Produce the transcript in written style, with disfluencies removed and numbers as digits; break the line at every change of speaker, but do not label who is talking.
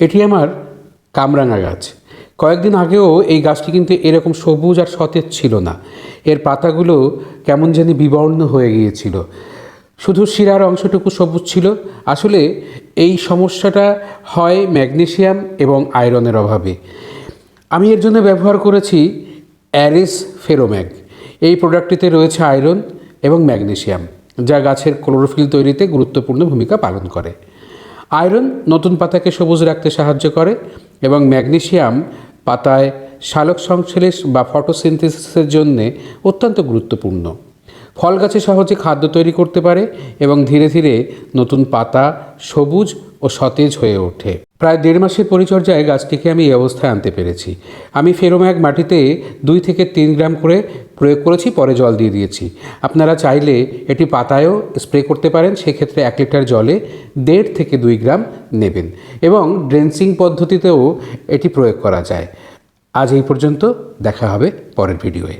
এটি আমার কামরাঙা গাছ। কয়েকদিন আগেও এই গাছটি কিন্তু এরকম সবুজ আর সতেজ ছিল না। এর পাতাগুলো কেমন জানি বিবর্ণ হয়ে গিয়েছিল, শুধু শিরার অংশটুকু সবুজ ছিল। আসলে এই সমস্যাটা হয় ম্যাগনেসিয়াম এবং আয়রনের অভাবে। আমি এর জন্য ব্যবহার করেছি অ্যারিস ফেরোম্যাগ। এই প্রোডাক্টটিতে রয়েছে আয়রন এবং ম্যাগনেসিয়াম, যা গাছের ক্লোরোফিল তৈরিতে গুরুত্বপূর্ণ ভূমিকা পালন করে। আয়রন নতুন পাতাকে সবুজ রাখতে সাহায্য করে এবং ম্যাগনেসিয়াম পাতায় সালোক সংশ্লেষ বা ফটোসিনথেসিসের জন্যে অত্যন্ত গুরুত্বপূর্ণ। ফল গাছে সহজে খাদ্য তৈরি করতে পারে এবং ধীরে ধীরে নতুন পাতা সবুজ ও সতেজ হয়ে ওঠে। প্রায় 1.5 মাসের পরিচর্যায় গাছটিকে আমি এই অবস্থায় আনতে পেরেছি। আমি ফেরোম্যাগ মাটিতে 2 থেকে 3 গ্রাম করে প্রয়োগ করেছি, পরে জল দিয়ে দিয়েছি। আপনারা চাইলে এটি পাতায়ও স্প্রে করতে পারেন। সেক্ষেত্রে 1 লিটার জলে 1.5 থেকে 2 গ্রাম নেবেন এবং ড্রেন্সিং পদ্ধতিতেও এটি প্রয়োগ করা যায়। আজ এই পর্যন্ত, দেখা হবে পরের ভিডিওয়ে।